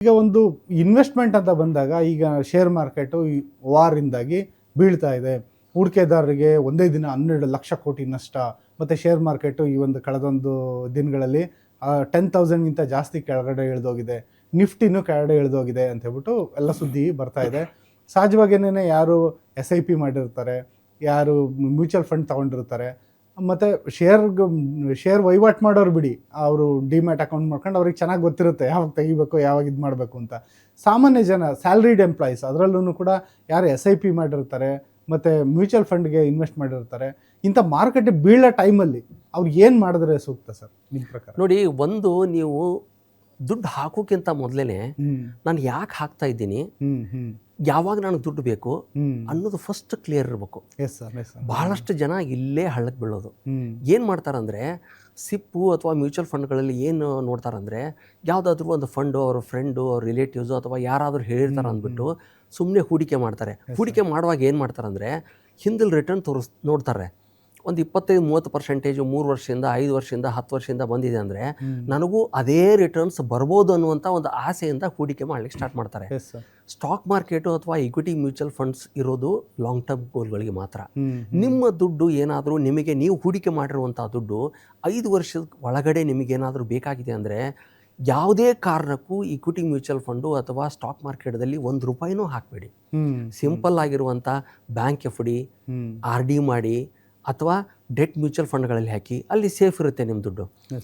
ಈಗ ಒಂದು ಇನ್ವೆಸ್ಟ್ಮೆಂಟ್ ಅಂತ ಬಂದಾಗ ಈಗ ಶೇರ್ ಮಾರ್ಕೆಟು ವಾರಿಂದಾಗಿ ಬೀಳ್ತಾ ಇದೆ. ಹೂಡಿಕೆದಾರರಿಗೆ ಒಂದೇ ದಿನ 12 ಲಕ್ಷ ಕೋಟಿ ನಷ್ಟ. ಮತ್ತು ಶೇರ್ ಮಾರ್ಕೆಟು ಈ ಒಂದು ಕಳೆದೊಂದು ದಿನಗಳಲ್ಲಿ 10,000ಗಿಂತ ಜಾಸ್ತಿ ಕೆಳಗಡೆ ಇಳಿದೋಗಿದೆ. ನಿಫ್ಟಿನೂ ಕೆಳಗಡೆ ಇಳಿದೋಗಿದೆ ಅಂತ ಹೇಳ್ಬಿಟ್ಟು ಎಲ್ಲ ಸುದ್ದಿ ಬರ್ತಾ ಇದೆ. ಸಹಜವಾಗೇನೆ ಯಾರು SIP ಮಾಡಿರ್ತಾರೆ, ಯಾರು ಮ್ಯೂಚುವಲ್ ಫಂಡ್ ತೊಗೊಂಡಿರ್ತಾರೆ, ಮತ್ತು ಶೇರ್ ವಹಿವಾಟು ಮಾಡೋರು ಬಿಡಿ, ಅವರು ಡಿಮ್ಯಾಟ್ ಅಕೌಂಟ್ ಮಾಡ್ಕೊಂಡು ಅವ್ರಿಗೆ ಚೆನ್ನಾಗಿ ಗೊತ್ತಿರುತ್ತೆ ಯಾವಾಗ ತೆಗಿಬೇಕು, ಯಾವಾಗ ಇದು ಮಾಡಬೇಕು ಅಂತ. ಸಾಮಾನ್ಯ ಜನ, ಸ್ಯಾಲ್ರಿಡ್ ಎಂಪ್ಲಾಯೀಸ್, ಅದರಲ್ಲೂ ಕೂಡ ಯಾರು SIP ಮಾಡಿರ್ತಾರೆ ಮತ್ತು ಮ್ಯೂಚುವಲ್ ಫಂಡ್ಗೆ ಇನ್ವೆಸ್ಟ್ ಮಾಡಿರ್ತಾರೆ, ಇಂಥ ಮಾರ್ಕೆಟ್ ಬೀಳೋ ಟೈಮಲ್ಲಿ ಅವ್ರು ಏನು ಮಾಡಿದ್ರೆ ಸೂಕ್ತ ಸರ್ ನಿಮ್ಮ ಪ್ರಕಾರ? ನೋಡಿ, ಒಂದು ನೀವು ದುಡ್ಡು ಹಾಕೋಕ್ಕಿಂತ ಮೊದಲೇ ನಾನು ಯಾಕೆ ಹಾಕ್ತಾ ಇದ್ದೀನಿ, ಯಾವಾಗ ನನಗೆ ದುಡ್ಡು ಬೇಕು ಅನ್ನೋದು ಫಸ್ಟ್ ಕ್ಲಿಯರ್ ಇರಬೇಕು. Yes sir, yes sir. ಬಹಳಷ್ಟು ಜನ ಇಲ್ಲೇ ಹಳ್ಳಕ್ಕೆ ಬೀಳೋದು. ಏನು ಮಾಡ್ತಾರಂದರೆ, ಸಿಪ್ಪು ಅಥವಾ ಮ್ಯೂಚುವಲ್ ಫಂಡ್ಗಳಲ್ಲಿ ಏನು ನೋಡ್ತಾರಂದರೆ, ಯಾವುದಾದ್ರೂ ಒಂದು ಫಂಡು ಅವ್ರ ಫ್ರೆಂಡು, ಅವ್ರ ರಿಲೇಟಿವ್ಸು ಅಥವಾ ಯಾರಾದರೂ ಹೇಳಿರ್ತಾರೆ ಅಂದ್ಬಿಟ್ಟು ಸುಮ್ಮನೆ ಹೂಡಿಕೆ ಮಾಡ್ತಾರೆ. ಹೂಡಿಕೆ ಮಾಡುವಾಗ ಏನು ಮಾಡ್ತಾರಂದರೆ, ಹಿಂದಿಲ್ ರಿಟರ್ನ್ ನೋಡ್ತಾರೆ. ಒಂದು 25-30% 3 ವರ್ಷದಿಂದ 5 ವರ್ಷದಿಂದ 10 ವರ್ಷದಿಂದ ಬಂದಿದೆ ಅಂದರೆ ನನಗೂ ಅದೇ ರಿಟರ್ನ್ಸ್ ಬರ್ಬೋದು ಅನ್ನುವಂಥ ಒಂದು ಆಸೆಯಿಂದ ಹೂಡಿಕೆ ಮಾಡಲಿಕ್ಕೆ ಸ್ಟಾರ್ಟ್ ಮಾಡ್ತಾರೆ. ಸ್ಟಾಕ್ ಮಾರ್ಕೆಟು ಅಥವಾ ಇಕ್ವಿಟಿ ಮ್ಯೂಚುವಲ್ ಫಂಡ್ಸ್ ಇರೋದು ಲಾಂಗ್ ಟರ್ಮ್ ಗೋಲ್ಗಳಿಗೆ ಮಾತ್ರ. ನಿಮ್ಮ ದುಡ್ಡು ಏನಾದರೂ ನಿಮಗೆ, ನೀವು ಹೂಡಿಕೆ ಮಾಡಿರುವಂಥ ದುಡ್ಡು 5 ವರ್ಷದ ಒಳಗಡೆ ನಿಮಗೇನಾದರೂ ಬೇಕಾಗಿದೆ ಅಂದರೆ ಯಾವುದೇ ಕಾರಣಕ್ಕೂ ಇಕ್ವಿಟಿ ಮ್ಯೂಚುವಲ್ ಫಂಡು ಅಥವಾ ಸ್ಟಾಕ್ ಮಾರ್ಕೆಟ್ದಲ್ಲಿ ₹1 ಹಾಕಬೇಡಿ. ಸಿಂಪಲ್ ಆಗಿರುವಂಥ ಬ್ಯಾಂಕ್ FD, RD ಮಾಡಿ ಅಥವಾ ಡೆಟ್ ಮ್ಯೂಚುವಲ್ ಫಂಡ್ಗಳಲ್ಲಿ ಹಾಕಿ, ಅಲ್ಲಿ ಸೇಫ್ ಇರುತ್ತೆ ನಿಮ್ಮ ದುಡ್ಡು.